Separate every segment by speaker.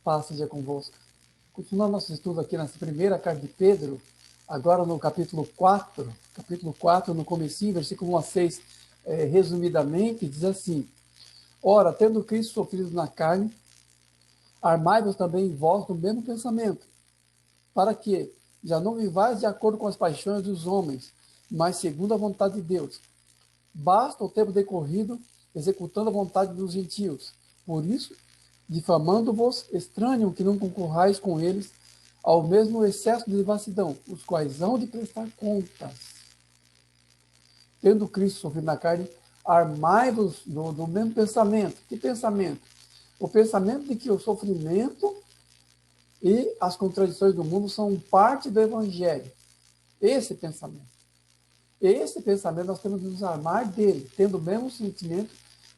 Speaker 1: Paz seja convosco. Continuando nosso estudo aqui nessa primeira carta de Pedro, agora no capítulo 4, no comecinho, versículo 1 a 6, resumidamente, diz assim: Ora, tendo Cristo sofrido na carne, armai-vos também vós do mesmo pensamento, para que já não vivais de acordo com as paixões dos homens, mas segundo a vontade de Deus. Basta o tempo decorrido, executando a vontade dos gentios. Por isso, difamando-vos, estranham que não concorrais com eles ao mesmo excesso de devassidão, os quais hão de prestar contas. Tendo Cristo sofrido na carne, armai-vos do mesmo pensamento. Que pensamento? O pensamento de que o sofrimento e as contradições do mundo são parte do Evangelho. Esse pensamento nós temos de nos armar dele, tendo o mesmo sentimento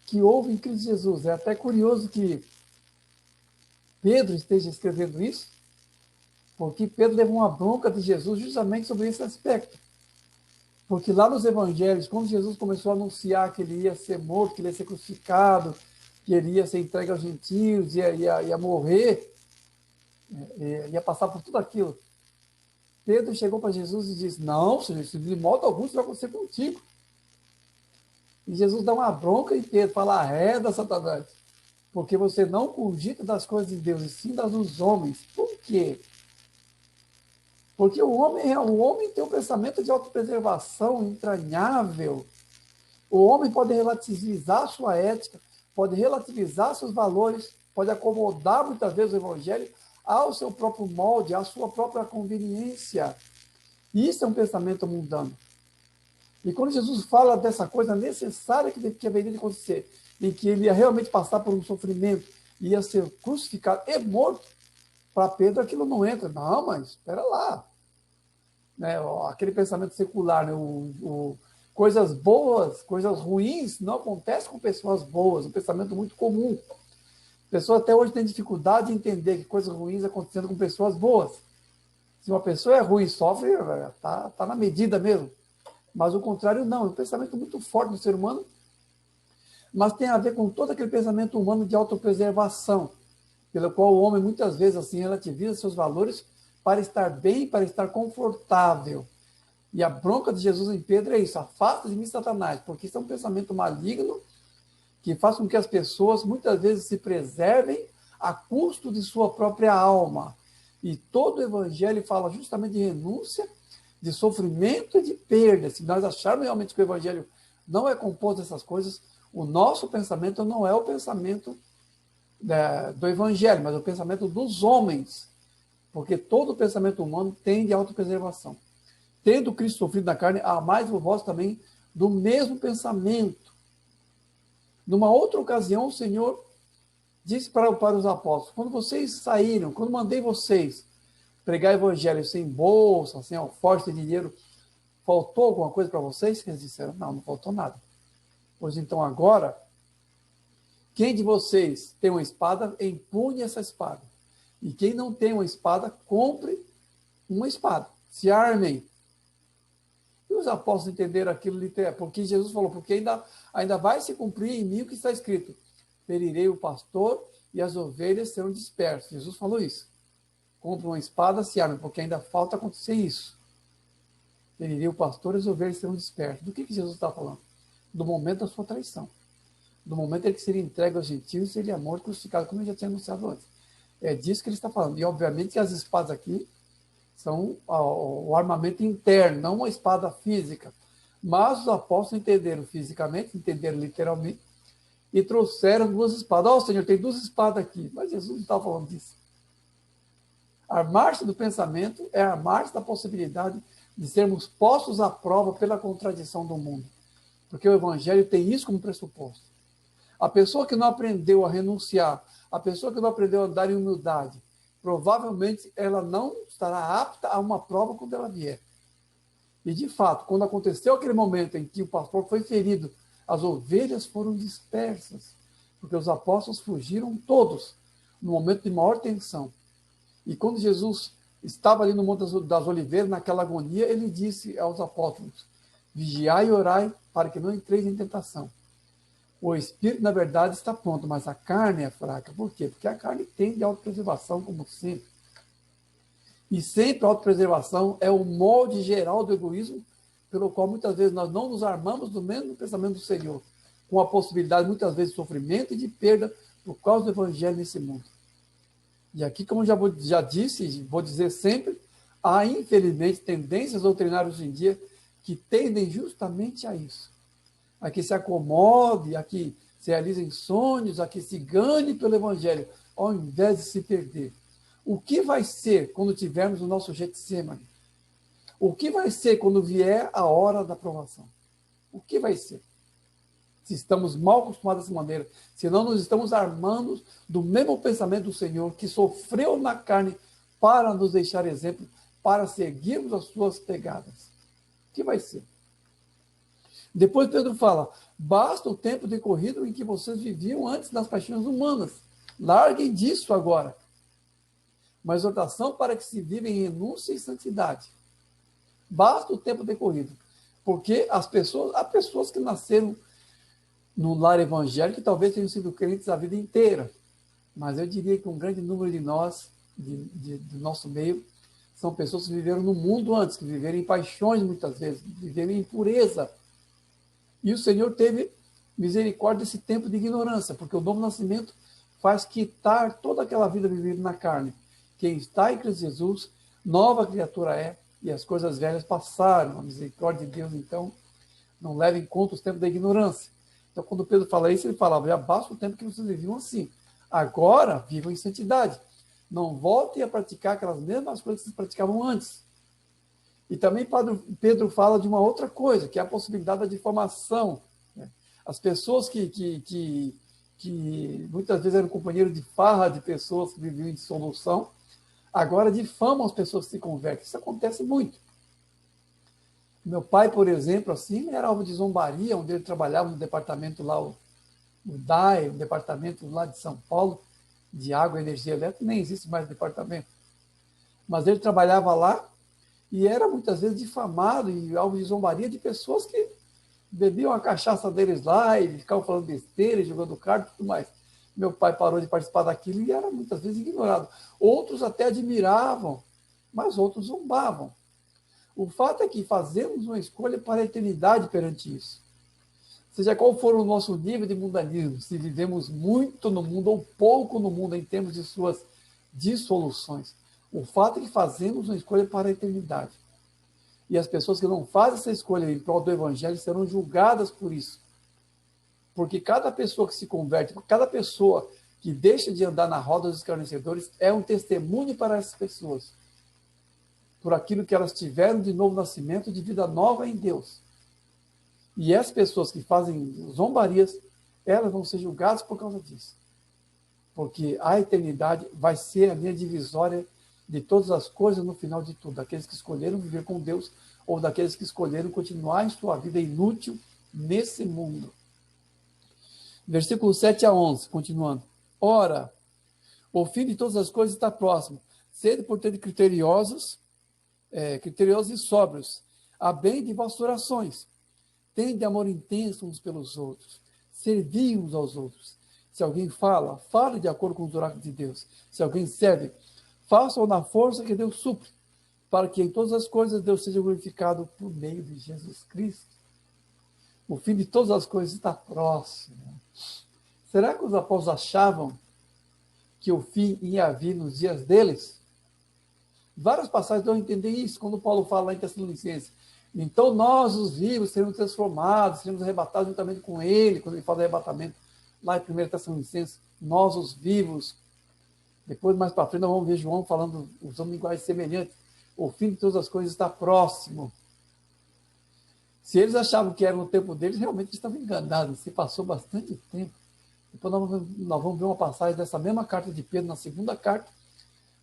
Speaker 1: que houve em Cristo Jesus. É até curioso que Pedro esteja escrevendo isso, porque Pedro levou uma bronca de Jesus justamente sobre esse aspecto. Porque lá nos evangelhos, quando Jesus começou a anunciar que ele ia ser morto, que ele ia ser crucificado, que ele ia ser entregue aos gentios, ia morrer, ia passar por tudo aquilo, Pedro chegou para Jesus e disse: não, Senhor, de modo algum isso vai acontecer contigo. E Jesus dá uma bronca em Pedro, fala: arreda, Satanás, porque você não cogita das coisas de Deus, e sim das dos homens. Por quê? Porque o homem tem um pensamento de autopreservação entranhável. O homem pode relativizar sua ética, pode relativizar seus valores, pode acomodar muitas vezes o evangelho ao seu próprio molde, à sua própria conveniência. Isso é um pensamento mundano. E quando Jesus fala dessa coisa necessária que haveria de acontecer, em que ele ia realmente passar por um sofrimento, ia ser crucificado e morto, para Pedro aquilo não entra. Não, mas espera lá. Né? Aquele pensamento secular, né? Coisas boas, coisas ruins não acontecem com pessoas boas, um pensamento muito comum. Pessoas até hoje têm dificuldade de entender que coisas ruins acontecendo com pessoas boas. Se uma pessoa é ruim e sofre, tá na medida mesmo. Mas o contrário não, é um pensamento muito forte do ser humano, mas tem a ver com todo aquele pensamento humano de autopreservação, pelo qual o homem muitas vezes assim relativiza seus valores para estar bem, para estar confortável. E a bronca de Jesus em Pedro é isso: afasta de mim, Satanás, porque isso é um pensamento maligno que faz com que as pessoas muitas vezes se preservem a custo de sua própria alma. E todo o evangelho fala justamente de renúncia, de sofrimento e de perda. Se nós acharmos realmente que o evangelho não é composto dessas coisas, o nosso pensamento não é o pensamento do evangelho, mas o pensamento dos homens. Porque todo o pensamento humano tem de autopreservação. Tendo Cristo sofrido na carne, amai-vos vós também do mesmo pensamento. Numa outra ocasião, o Senhor disse para os apóstolos: quando vocês saíram, quando mandei vocês pregar evangelho sem bolsa, sem alforje de dinheiro, faltou alguma coisa para vocês? Eles disseram: não faltou nada. Pois então agora, quem de vocês tem uma espada, empunhe essa espada. E quem não tem uma espada, compre uma espada. Se armem. E os apóstolos entenderam aquilo literal, porque Jesus falou: porque ainda vai se cumprir em mim o que está escrito: ferirei o pastor e as ovelhas serão dispersas. Jesus falou isso. Compre uma espada, se arme, porque ainda falta acontecer isso. Ferirei o pastor e as ovelhas serão dispersas. Do que Jesus está falando? Do momento da sua traição. Do momento em que seria entregue aos gentios e seria morto, crucificado, como eu já tinha anunciado antes. É disso que ele está falando. E, obviamente, que as espadas aqui são o armamento interno, não uma espada física. Mas os apóstolos entenderam fisicamente, entenderam literalmente, e trouxeram duas espadas. Ó, Senhor, tem duas espadas aqui. Mas Jesus não estava falando disso. Armar-se do pensamento é armar-se da possibilidade de sermos postos à prova pela contradição do mundo. Porque o Evangelho tem isso como pressuposto. A pessoa que não aprendeu a renunciar, a pessoa que não aprendeu a andar em humildade, provavelmente ela não estará apta a uma prova quando ela vier. E, de fato, quando aconteceu aquele momento em que o pastor foi ferido, as ovelhas foram dispersas, porque os apóstolos fugiram todos no momento de maior tensão. E quando Jesus estava ali no Monte das Oliveiras, naquela agonia, ele disse aos apóstolos: vigiai e orai para que não entreis em tentação. O espírito, na verdade, está pronto, mas a carne é fraca. Por quê? Porque a carne tende à autopreservação, como sempre. E sempre a autopreservação é o molde geral do egoísmo, pelo qual muitas vezes nós não nos armamos do mesmo pensamento do Senhor, com a possibilidade, muitas vezes, de sofrimento e de perda por causa do evangelho nesse mundo. E aqui, como já disse, e vou dizer sempre, há, infelizmente, tendências doutrinárias hoje em dia que tendem justamente a isso. A que se acomode, a que se realizem sonhos, a que se ganhe pelo evangelho, ao invés de se perder. O que vai ser quando tivermos o nosso Getsemane? O que vai ser quando vier a hora da provação? O que vai ser? Se estamos mal acostumados dessa maneira, se não nos estamos armando do mesmo pensamento do Senhor, que sofreu na carne para nos deixar exemplo, para seguirmos as suas pegadas. O que vai ser? Depois Pedro fala, basta o tempo decorrido em que vocês viviam antes das paixões humanas. Larguem disso agora. Uma exortação para que se viva em renúncia e santidade. Basta o tempo decorrido. Porque há pessoas que nasceram no lar evangélico que talvez tenham sido crentes a vida inteira. Mas eu diria que um grande número de nós, do nosso meio, são pessoas que viveram no mundo antes, que viveram em paixões muitas vezes, viveram em impureza. E o Senhor teve misericórdia desse tempo de ignorância, porque o novo nascimento faz quitar toda aquela vida vivida na carne. Quem está em Cristo Jesus, nova criatura é, e as coisas velhas passaram. A misericórdia de Deus, então, não leva em conta os tempos da ignorância. Então, quando Pedro fala isso, ele falava, já basta o tempo que vocês viviam assim. Agora, vivam em santidade. Não voltem a praticar aquelas mesmas coisas que vocês praticavam antes. E também Pedro fala de uma outra coisa, que é a possibilidade da difamação. As pessoas que muitas vezes eram companheiros de farra de pessoas que viviam em dissolução, agora difamam as pessoas que se convertem. Isso acontece muito. Meu pai, por exemplo, assim, era alvo de zombaria, onde ele trabalhava no departamento lá, o DAE, um departamento lá de São Paulo, de água e energia elétrica, nem existe mais departamento. Mas ele trabalhava lá e era muitas vezes difamado e alvo de zombaria de pessoas que bebiam a cachaça deles lá e ficavam falando besteira, jogando cartas e tudo mais. Meu pai parou de participar daquilo e era muitas vezes ignorado. Outros até admiravam, mas outros zombavam. O fato é que fazemos uma escolha para a eternidade perante isso. Seja qual for o nosso nível de mundanismo, se vivemos muito no mundo ou pouco no mundo em termos de suas dissoluções, o fato é que fazemos uma escolha para a eternidade. E as pessoas que não fazem essa escolha em prol do evangelho serão julgadas por isso. Porque cada pessoa que se converte, cada pessoa que deixa de andar na roda dos escarnecedores é um testemunho para essas pessoas. Por aquilo que elas tiveram de novo nascimento, de vida nova em Deus. E as pessoas que fazem zombarias, elas vão ser julgadas por causa disso. Porque a eternidade vai ser a linha divisória de todas as coisas no final de tudo. Daqueles que escolheram viver com Deus ou daqueles que escolheram continuar em sua vida inútil nesse mundo. Versículo 7 a 11, continuando. Ora, o fim de todas as coisas está próximo. Sede, portanto, criteriosos e sóbrios, a bem de vossas orações. Tende amor intenso uns pelos outros. Servi uns aos outros. Se alguém fala, fale de acordo com os oráculos de Deus. Se alguém serve, faça-o na força que Deus supre, para que em todas as coisas Deus seja glorificado por meio de Jesus Cristo. O fim de todas as coisas está próximo. Será que os apóstolos achavam que o fim ia vir nos dias deles? Várias passagens dão a entender isso, quando Paulo fala lá em Tessalonicenses. Então nós, os vivos, seremos transformados, seremos arrebatados juntamente com ele, quando ele fala de arrebatamento, lá em 1 Tessalonicenses, nós, os vivos. Depois, mais para frente, nós vamos ver João falando, usando linguagem semelhante. O fim de todas as coisas está próximo. Se eles achavam que era no tempo deles, realmente estavam enganados. Se passou bastante tempo. Depois nós vamos ver uma passagem dessa mesma carta de Pedro, na segunda carta,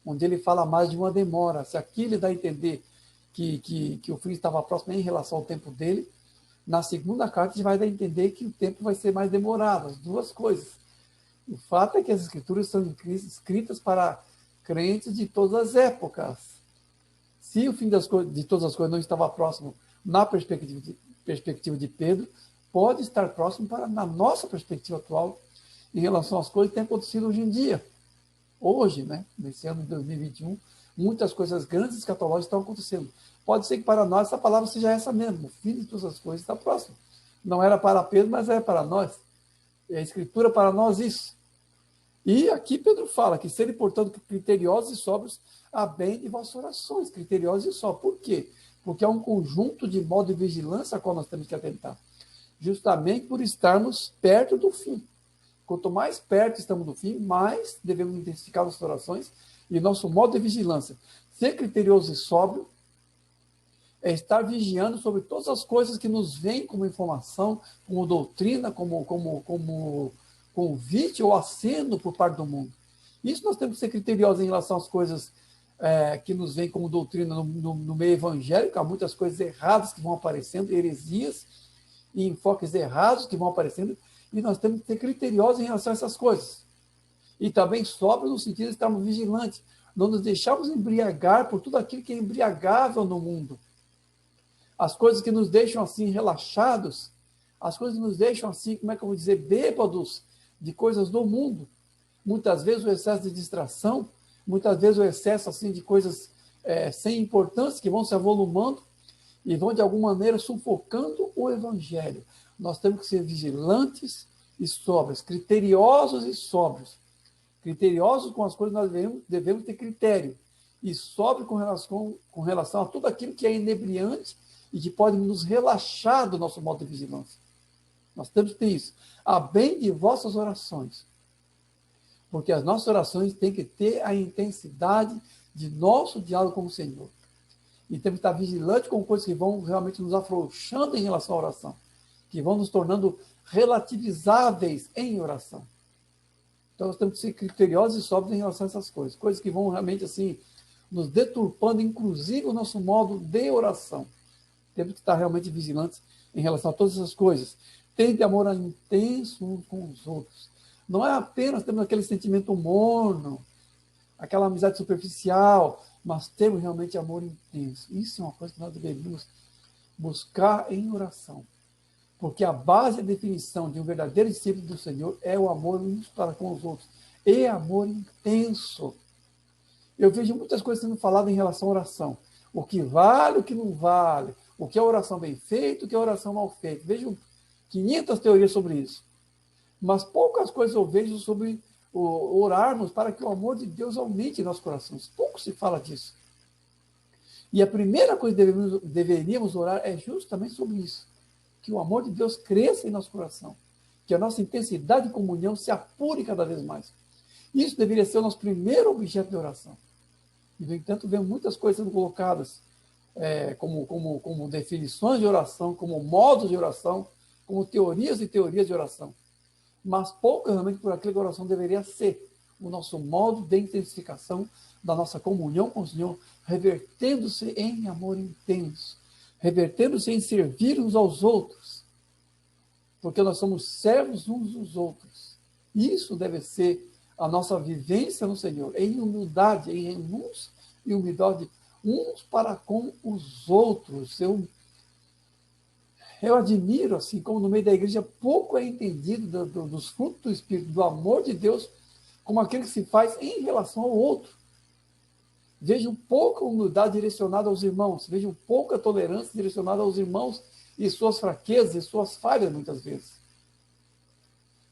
Speaker 1: onde ele fala mais de uma demora. Se aqui ele dá a entender que o fim estava próximo em relação ao tempo dele, na segunda carta a gente vai dar a entender que o tempo vai ser mais demorado. As duas coisas. O fato é que as escrituras são escritas para crentes de todas as épocas. Se o fim de todas as coisas não estava próximo na perspectiva de Pedro, pode estar próximo na nossa perspectiva atual em relação às coisas que têm acontecido hoje em dia. Hoje, né, nesse ano de 2021, muitas coisas grandes escatológicas estão acontecendo. Pode ser que para nós essa palavra seja essa mesmo, o fim de todas as coisas está próximo. Não era para Pedro, mas é para nós. É a Escritura para nós isso. E aqui Pedro fala que serem, portanto, criteriosos e sóbrios a bem de vossas orações, criteriosos e sóbrios. Por quê? Porque é um conjunto de modo de vigilância a qual nós temos que atentar. Justamente por estarmos perto do fim. Quanto mais perto estamos do fim, mais devemos intensificar nossas orações e nosso modo de vigilância. Ser criterioso e sóbrio é estar vigiando sobre todas as coisas que nos vêm como informação, como doutrina, como convite ou aceno por parte do mundo. Isso nós temos que ser criteriosos em relação às coisas que nos vêm como doutrina no meio evangélico. Há muitas coisas erradas que vão aparecendo, heresias e enfoques errados que vão aparecendo, e nós temos que ser criteriosos em relação a essas coisas. E também sóbrios no sentido de estarmos vigilantes, não nos deixarmos embriagar por tudo aquilo que é embriagável no mundo. As coisas que nos deixam assim relaxados, as coisas que nos deixam assim, como é que eu vou dizer, bêbados de coisas do mundo. Muitas vezes o excesso de distração, muitas vezes o excesso assim de coisas sem importância que vão se avolumando e vão de alguma maneira sufocando o evangelho. Nós temos que ser vigilantes e sóbrios, criteriosos e sóbrios. Criteriosos com as coisas nós devemos ter critério. E sóbrio com relação a tudo aquilo que é inebriante e que pode nos relaxar do nosso modo de vigilância. Nós temos que ter isso. A bem de vossas orações. Porque as nossas orações têm que ter a intensidade de nosso diálogo com o Senhor. E temos que estar vigilantes com coisas que vão realmente nos afrouxando em relação à oração. Que vão nos tornando relativizáveis em oração. Então, nós temos que ser criteriosos e sóbrios em relação a essas coisas. Coisas que vão realmente, assim, nos deturpando, inclusive, o nosso modo de oração. Temos que estar realmente vigilantes em relação a todas essas coisas. Tende amor intenso uns com os outros. Não é apenas termos aquele sentimento morno, aquela amizade superficial, mas temos realmente amor intenso. Isso é uma coisa que nós deveríamos buscar em oração. Porque a base e a definição de um verdadeiro discípulo do Senhor é o amor uns para com os outros. E amor intenso. Eu vejo muitas coisas sendo faladas em relação à oração. O que vale, o que não vale. O que é oração bem feita, o que é oração mal feita. Vejo 500 teorias sobre isso. Mas poucas coisas eu vejo sobre orarmos para que o amor de Deus aumente em nossos corações. Pouco se fala disso. E a primeira coisa que deveríamos orar é justamente sobre isso. Que o amor de Deus cresça em nosso coração. Que a nossa intensidade de comunhão se apure cada vez mais. Isso deveria ser o nosso primeiro objeto de oração. E, no entanto, vemos muitas coisas sendo colocadas como definições de oração, como modos de oração, como teorias e teorias de oração. Mas pouco realmente por aquilo que a oração deveria ser. O nosso modo de intensificação da nossa comunhão com o Senhor, revertendo-se em amor intenso, revertendo-se em servir uns aos outros, porque nós somos servos uns dos outros. Isso deve ser a nossa vivência no Senhor, em humildade, em renúncia e humildade uns para com os outros. Eu admiro, assim, como no meio da igreja pouco é entendido dos frutos do Espírito, do amor de Deus, como aquele que se faz em relação ao outro. Vejo pouca humildade direcionada aos irmãos, vejo pouca tolerância direcionada aos irmãos e suas fraquezas e suas falhas, muitas vezes.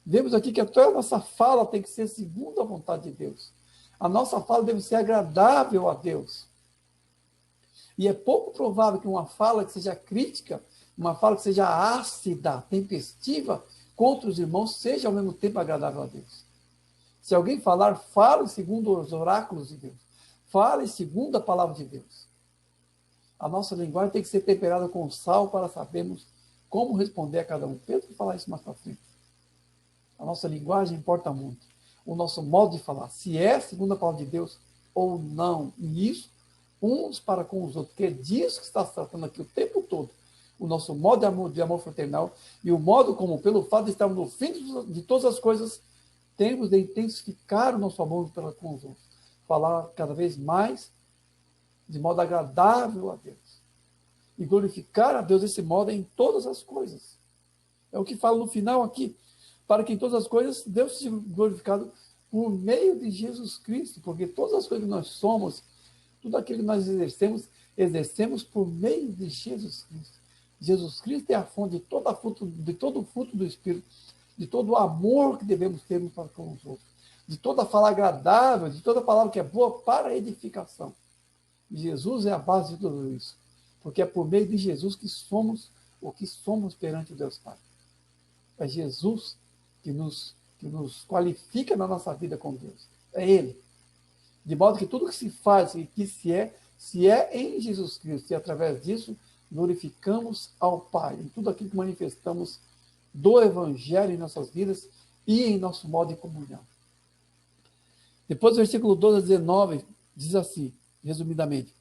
Speaker 1: Vemos aqui que toda a nossa fala tem que ser segundo a vontade de Deus. A nossa fala deve ser agradável a Deus. E é pouco provável que uma fala que seja crítica, uma fala que seja ácida, tempestiva, contra os irmãos, seja ao mesmo tempo agradável a Deus. Se alguém falar, fale segundo os oráculos de Deus. Fale segundo a palavra de Deus. A nossa linguagem tem que ser temperada com sal para sabermos como responder a cada um. Pedro vai falar isso mais para frente. A nossa linguagem importa muito. O nosso modo de falar, se é segundo a palavra de Deus ou não. E isso, uns para com os outros, que é disso que está se tratando aqui o tempo todo. O nosso modo de amor fraternal e o modo como, pelo fato de estarmos no fim de todas as coisas, temos de intensificar o nosso amor para com os outros. Falar cada vez mais de modo agradável a Deus. E glorificar a Deus desse modo em todas as coisas. É o que fala no final aqui. Para que em todas as coisas Deus seja glorificado por meio de Jesus Cristo, porque todas as coisas que nós somos, tudo aquilo que nós exercemos por meio de Jesus Cristo. Jesus Cristo é a fonte de todo o fruto do Espírito, de todo o amor que devemos ter uns para com os outros, de toda fala agradável, de toda palavra que é boa para a edificação. Jesus é a base de tudo isso, porque é por meio de Jesus que somos o que somos perante Deus Pai. É Jesus que nos qualifica na nossa vida com Deus. É Ele. De modo que tudo que se faz e que se é em Jesus Cristo, e através disso glorificamos ao Pai, em tudo aquilo que manifestamos do Evangelho em nossas vidas e em nosso modo de comunhão. Depois, do versículo 12 a 19, diz assim, resumidamente: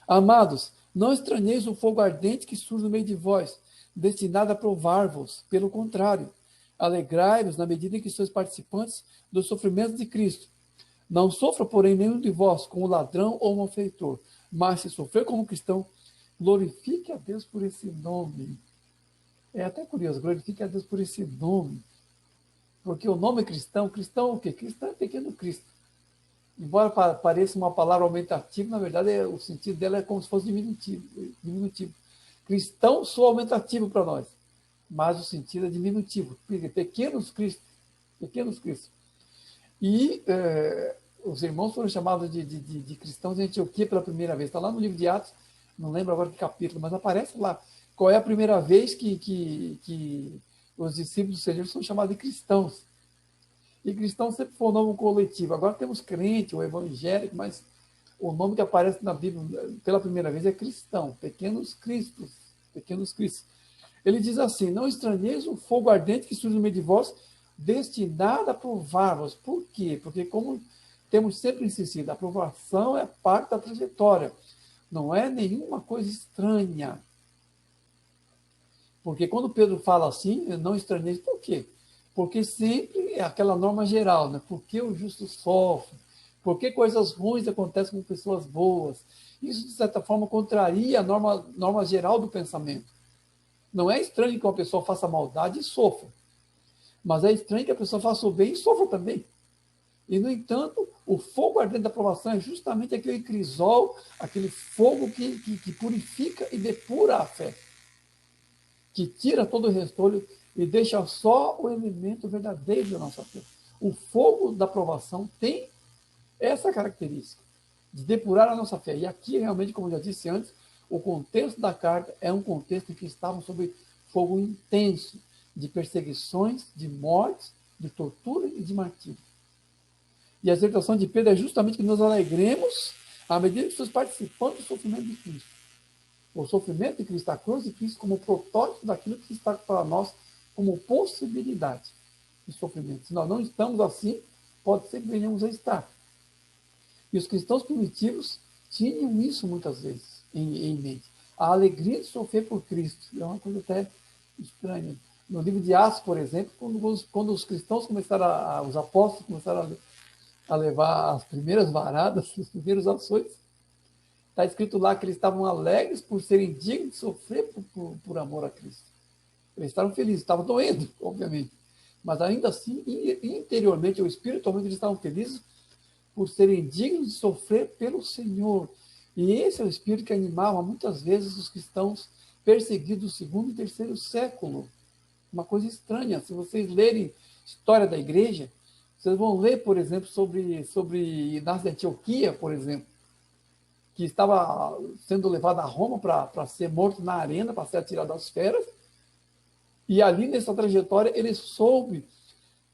Speaker 1: Amados, não estranheis o fogo ardente que surge no meio de vós, destinado a provar-vos. Pelo contrário, alegrai-vos na medida em que sois participantes dos sofrimentos de Cristo. Não sofra, porém, nenhum de vós como ladrão ou malfeitor, mas se sofrer como cristão, glorifique a Deus por esse nome. É até curioso, glorifique a Deus por esse nome. Porque o nome cristão é o quê? Cristão é pequeno Cristo. Embora pareça uma palavra aumentativa, na verdade o sentido dela é como se fosse diminutivo. Cristão soa aumentativo para nós, mas o sentido é diminutivo. Pequenos Cristos. E os irmãos foram chamados de cristãos em Antioquia pela primeira vez. Está lá no livro de Atos, não lembro agora que capítulo, mas aparece lá qual é a primeira vez que os discípulos do Senhor são chamados de cristãos. E cristão sempre foi um nome coletivo. Agora temos crente, ou evangélico, mas o nome que aparece na Bíblia pela primeira vez é cristão, pequenos cristos. Ele diz assim: não estranheis o fogo ardente que surge no meio de vós, destinado a provar-vos. Por quê? Porque, como temos sempre insistido, a provação é parte da trajetória, não é nenhuma coisa estranha. Porque quando Pedro fala assim, não estranheis, por quê? Porque sempre é aquela norma geral, né? Por que o justo sofre? Por que coisas ruins acontecem com pessoas boas? Isso, de certa forma, contraria a norma geral do pensamento. Não é estranho que uma pessoa faça maldade e sofra, mas é estranho que a pessoa faça o bem e sofra também. E, no entanto, o fogo ardente da provação é justamente aquele crisol, aquele fogo que purifica e depura a fé, que tira todo o restolho e deixa só o elemento verdadeiro da nossa fé. O fogo da provação tem essa característica, de depurar a nossa fé. E aqui, realmente, como eu já disse antes, o contexto da carta é um contexto em que estavam sob fogo intenso, de perseguições, de mortes, de tortura e de martírio. E a exortação de Pedro é justamente que nos alegremos à medida que estamos participando do sofrimento de Cristo. O sofrimento de Cristo, a cruz de Cristo, como protótipo daquilo que está para nós como possibilidade de sofrimento. Se nós não estamos assim, pode ser que venhamos a estar. E os cristãos primitivos tinham isso muitas vezes em mente. A alegria de sofrer por Cristo. É uma coisa até estranha. No livro de Atos, por exemplo, quando os cristãos começaram, os apóstolos começaram a levar as primeiras varadas, os primeiros açoites, está escrito lá que eles estavam alegres por serem dignos de sofrer por amor a Cristo. Eles estavam felizes, estavam doendo, obviamente. Mas ainda assim, interiormente ou espiritualmente, eles estavam felizes por serem dignos de sofrer pelo Senhor. E esse é o espírito que animava muitas vezes os cristãos perseguidos do segundo e terceiro século. Uma coisa estranha. Se vocês lerem história da igreja, vocês vão ler, por exemplo, sobre Inácio de Antioquia, por exemplo, que estava sendo levado a Roma para ser morto na arena, para ser atirado às feras. E ali, nessa trajetória, ele soube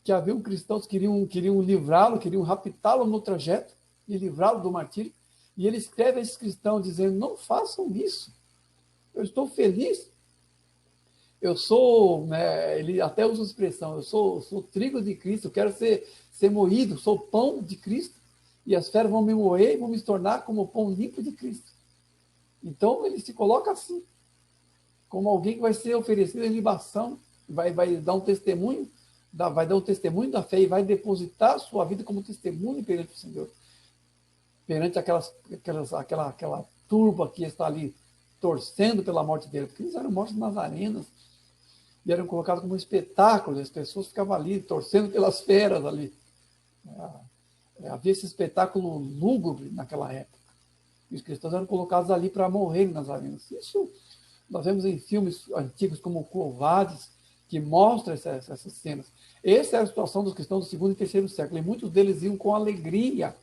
Speaker 1: que haviam cristãos que queriam livrá-lo, queriam raptá-lo no trajeto e livrá-lo do martírio. E ele escreve a esses cristãos dizendo: não façam isso. Eu estou feliz. Eu sou, né, ele até usa a expressão, eu sou trigo de Cristo, eu quero ser moído, sou pão de Cristo. E as feras vão me moer e vão me tornar como o pão limpo de Cristo. Então ele se coloca assim, como alguém que vai ser oferecido em libação, vai dar um testemunho, vai dar um testemunho da fé e vai depositar a sua vida como testemunho perante o Senhor. Perante aquela turba que está ali torcendo pela morte dele, porque eles eram mortos nazarenos. e eram colocados como um espetáculo, as pessoas ficavam ali, torcendo pelas feras ali. Havia esse espetáculo lúgubre naquela época. E os cristãos eram colocados ali para morrerem nas arenas. Isso nós vemos em filmes antigos como Quo Vadis, que mostra essas cenas. Essa era a situação dos cristãos do segundo e terceiro século, e muitos deles iam com alegria.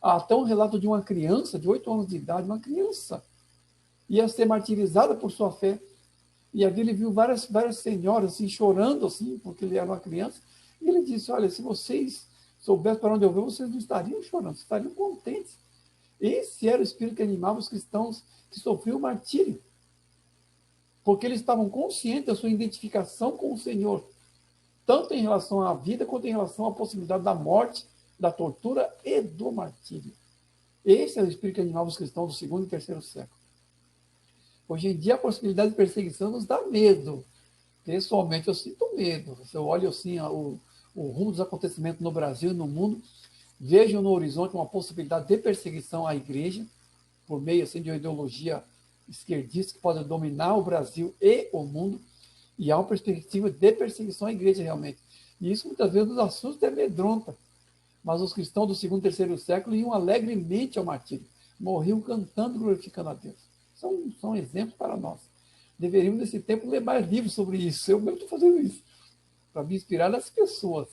Speaker 1: Há até um relato de uma criança, de 8 anos de idade, uma criança, ia ser martirizada por sua fé. E ali ele viu várias senhoras assim, chorando, assim, porque ele era uma criança. E ele disse, olha, se vocês soubessem para onde eu vou, vocês não estariam chorando, vocês estariam contentes. Esse era o espírito que animava os cristãos que sofriam o martírio. Porque eles estavam conscientes da sua identificação com o Senhor, tanto em relação à vida, quanto em relação à possibilidade da morte, da tortura e do martírio. Esse é o espírito que animava os cristãos do segundo e terceiro século. Hoje em dia, a possibilidade de perseguição nos dá medo. Pessoalmente, eu sinto medo. Se eu olho assim, o rumo dos acontecimentos no Brasil e no mundo, vejo no horizonte uma possibilidade de perseguição à igreja, por meio assim, de uma ideologia esquerdista que pode dominar o Brasil e o mundo, e há uma perspectiva de perseguição à igreja realmente. E isso muitas vezes nos assusta e amedronta. Mas os cristãos do segundo e terceiro século iam alegremente ao martírio, morriam cantando e glorificando a Deus. São exemplos para nós. Deveríamos, nesse tempo, ler mais livros sobre isso. Eu mesmo estou fazendo isso, para me inspirar nas pessoas.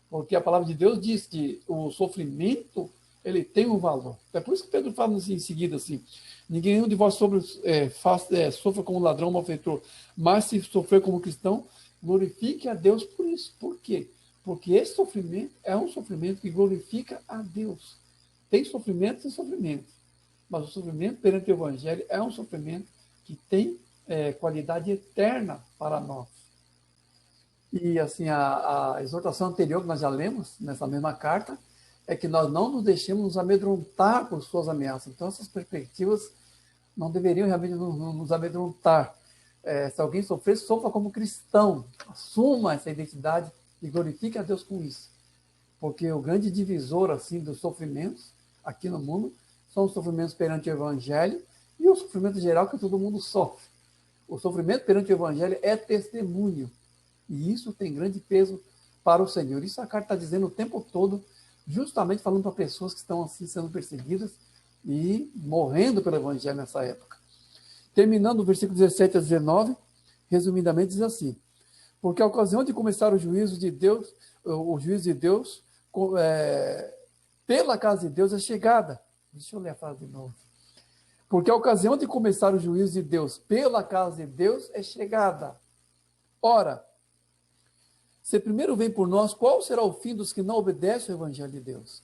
Speaker 1: Porque a palavra de Deus diz que o sofrimento, ele tem um valor. É por isso que Pedro fala assim, em seguida assim, ninguém de vós sofra como ladrão, malfeitor, mas se sofrer como cristão, glorifique a Deus por isso. Por quê? Porque esse sofrimento é um sofrimento que glorifica a Deus. Tem sofrimentos e sofrimentos, mas o sofrimento perante o Evangelho é um sofrimento que tem qualidade eterna para nós. E assim, a exortação anterior que nós já lemos, nessa mesma carta, é que nós não nos deixemos nos amedrontar por suas ameaças. Então, essas perspectivas não deveriam realmente nos amedrontar. Se alguém sofrer, sofra como cristão. Assuma essa identidade e glorifique a Deus com isso. Porque o grande divisor assim, dos sofrimentos aqui no mundo são os sofrimentos perante o Evangelho e o sofrimento geral que todo mundo sofre. O sofrimento perante o Evangelho é testemunho. E isso tem grande peso para o Senhor. Isso a carta está dizendo o tempo todo, justamente falando para pessoas que estão assim sendo perseguidas e morrendo pelo Evangelho nessa época. Terminando o versículo 17 a 19, resumidamente diz assim: porque a ocasião de começar o juízo de Deus, pela casa de Deus é chegada. Deixa eu ler a frase de novo. Porque a ocasião de começar o juízo de Deus pela casa de Deus é chegada. Ora, se primeiro vem por nós, qual será o fim dos que não obedecem ao Evangelho de Deus?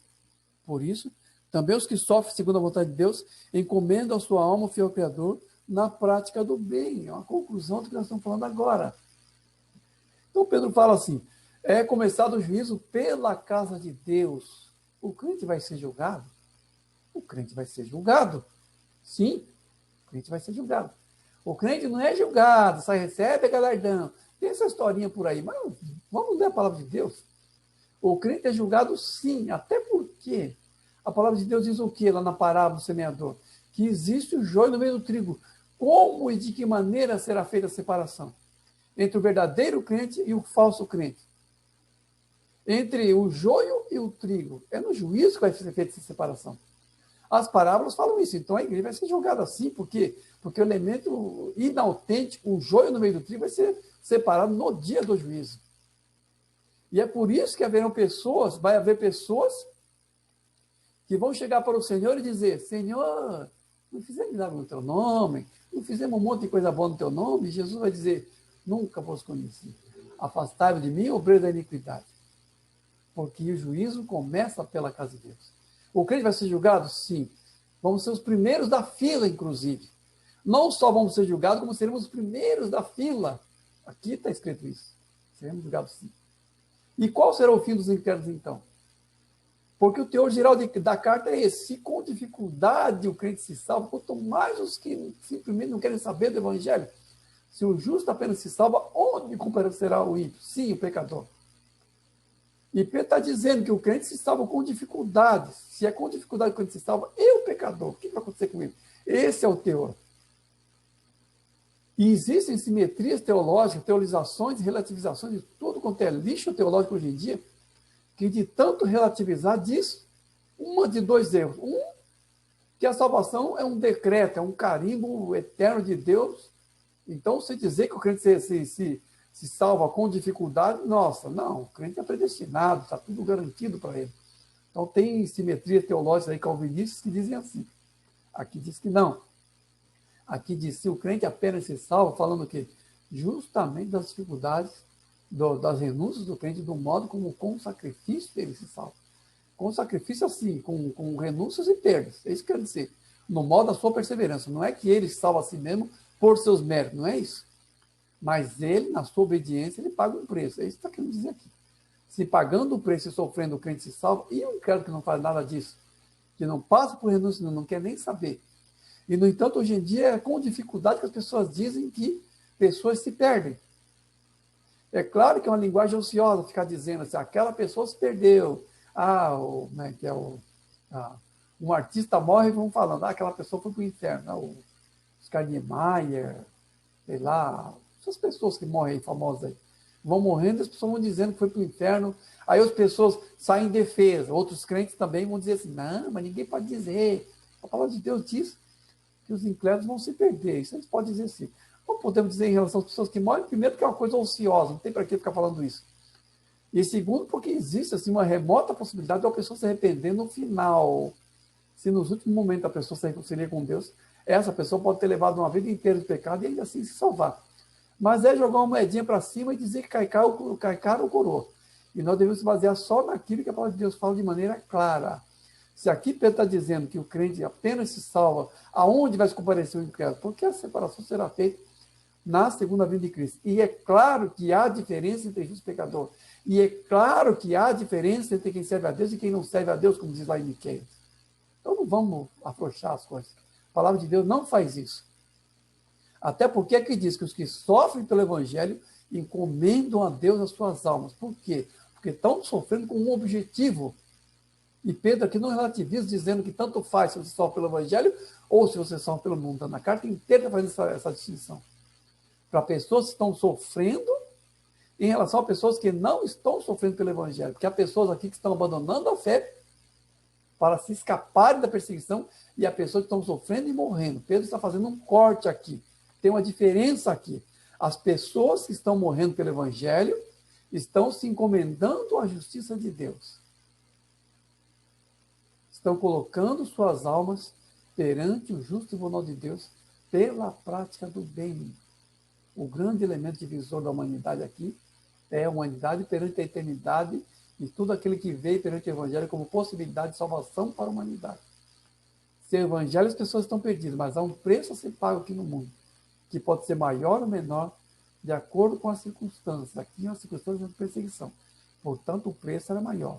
Speaker 1: Por isso, também os que sofrem segundo a vontade de Deus encomendam a sua alma ao fiel Criador na prática do bem. É uma conclusão do que nós estamos falando agora. Então Pedro fala assim, é começado o juízo pela casa de Deus. O crente vai ser julgado? O crente vai ser julgado. Sim, o crente vai ser julgado. O crente não é julgado, só recebe galardão. Tem essa historinha por aí, mas vamos ler a palavra de Deus. O crente é julgado sim, até porque a palavra de Deus diz o quê lá na parábola do semeador? Que existe o joio no meio do trigo. Como e de que maneira será feita a separação? Entre o verdadeiro crente e o falso crente. Entre o joio e o trigo. É no juízo que vai ser feita essa separação. As parábolas falam isso. Então a igreja vai ser julgada assim, porque o elemento inautêntico, o joio no meio do trigo, vai ser separado no dia do juízo. E é por isso que vai haver pessoas que vão chegar para o Senhor e dizer, Senhor, não fizemos milagre no teu nome, não fizemos um monte de coisa boa no teu nome, e Jesus vai dizer, nunca vos conheci. Afastai-vos de mim, obreiro da iniquidade. Porque o juízo começa pela casa de Deus. O crente vai ser julgado? Sim. Vamos ser os primeiros da fila, inclusive. Não só vamos ser julgados, como seremos os primeiros da fila. Aqui está escrito isso. Seremos julgados sim. E qual será o fim dos incrédulos, então? Porque o teor geral da carta é esse. Se com dificuldade o crente se salva, quanto mais os que simplesmente não querem saber do Evangelho. Se o justo apenas se salva, onde comparecerá o ímpio? Sim, o pecador. E Pedro está dizendo que o crente se salva com dificuldades. Se é com dificuldade que o crente se salva, e o pecador? O que vai acontecer com ele? Esse é o teor. E existem simetrias teológicas, teologizações, relativizações de tudo quanto é lixo teológico hoje em dia, que de tanto relativizar diz uma de dois erros. Um, que a salvação é um decreto, é um carimbo eterno de Deus. Então, se dizer que o crente se salva com dificuldade, nossa, não, o crente é predestinado, está tudo garantido para ele. Então, tem simetrias teológicas aí calvinistas que dizem assim. Aqui diz que não. Aqui diz que o crente apenas se salva, falando que justamente das dificuldades, das renúncias do crente, do modo como com o sacrifício ele se salva. Com sacrifício assim, com renúncias e perdas. É isso que quer dizer. No modo da sua perseverança. Não é que ele salva a si mesmo por seus méritos, não é isso. Mas ele, na sua obediência, ele paga um preço. É isso que está querendo dizer aqui. Se pagando o preço e sofrendo, o crente se salva, e um crente que não faz nada disso, que não passa por renúncia, não quer nem saber. E, no entanto, hoje em dia é com dificuldade que as pessoas dizem que pessoas se perdem. É claro que é uma linguagem ociosa ficar dizendo assim, aquela pessoa se perdeu. Como é que é um artista morre e vão falando, aquela pessoa foi para o inferno. O Oscar Niemeyer, sei lá, essas pessoas que morrem famosas aí, vão morrendo e as pessoas vão dizendo que foi para o inferno. Aí as pessoas saem em defesa. Outros crentes também vão dizer assim, não, mas ninguém pode dizer. A palavra de Deus diz que os incrédulos vão se perder. Isso a gente pode dizer assim. Não podemos dizer em relação às pessoas que morrem, primeiro, porque é uma coisa ociosa, não tem para que ficar falando isso. E segundo, porque existe assim, uma remota possibilidade de uma pessoa se arrepender no final. Se nos últimos momentos a pessoa se reconcilia com Deus, essa pessoa pode ter levado uma vida inteira de pecado e ainda assim se salvar. Mas é jogar uma moedinha para cima e dizer que cai caro ou coroa. E nós devemos se basear só naquilo que a palavra de Deus fala de maneira clara. Se aqui Pedro está dizendo que o crente apenas se salva, aonde vai se comparecer o incrédulo? Porque a separação será feita na segunda vinda de Cristo. E é claro que há diferença entre justo e pecador. E é claro que há diferença entre quem serve a Deus e quem não serve a Deus, como diz lá em Miqueias. Então não vamos afrouxar as coisas. A palavra de Deus não faz isso. Até porque aqui diz que os que sofrem pelo Evangelho encomendam a Deus as suas almas. Por quê? Porque estão sofrendo com um objetivo. E Pedro aqui não relativiza, dizendo que tanto faz se você sofre pelo Evangelho ou se você sofre pelo mundo. Na carta inteira está fazendo essa distinção. Para pessoas que estão sofrendo em relação a pessoas que não estão sofrendo pelo Evangelho. Porque há pessoas aqui que estão abandonando a fé para se escaparem da perseguição e há pessoas que estão sofrendo e morrendo. Pedro está fazendo um corte aqui. Tem uma diferença aqui. As pessoas que estão morrendo pelo Evangelho estão se encomendando à justiça de Deus. Estão colocando suas almas perante o justo tribunal de Deus pela prática do bem. O grande elemento divisor da humanidade aqui é a humanidade perante a eternidade e tudo aquele que veio perante o Evangelho como possibilidade de salvação para a humanidade. Sem o Evangelho as pessoas estão perdidas, mas há um preço a ser pago aqui no mundo, que pode ser maior ou menor, de acordo com as circunstâncias. Aqui é uma circunstância de perseguição. Portanto, o preço era maior,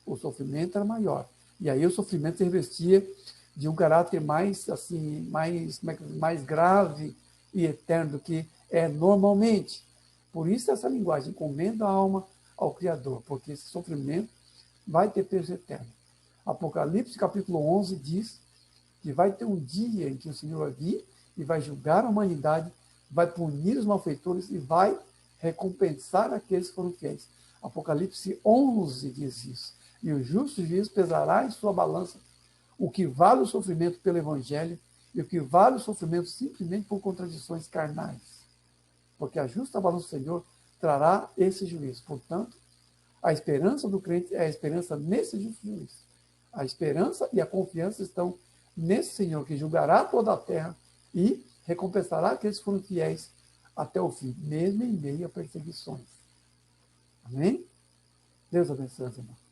Speaker 1: o sofrimento era maior. E aí o sofrimento se revestia de um caráter mais, assim, mais grave e eterno do que é normalmente. Por isso essa linguagem, encomenda a alma ao Criador, porque esse sofrimento vai ter peso eterno. Apocalipse capítulo 11 diz que vai ter um dia em que o Senhor vai vir e vai julgar a humanidade, vai punir os malfeitores e vai recompensar aqueles que foram fiéis. Apocalipse 11 diz isso. E o justo juiz pesará em sua balança o que vale o sofrimento pelo Evangelho e o que vale o sofrimento simplesmente por contradições carnais. Porque a justa balança do Senhor trará esse juízo. Portanto, a esperança do crente é a esperança nesse justo juiz. A esperança e a confiança estão nesse Senhor que julgará toda a terra e recompensará aqueles que foram fiéis até o fim, mesmo em meio a perseguições. Amém? Deus abençoe, irmão.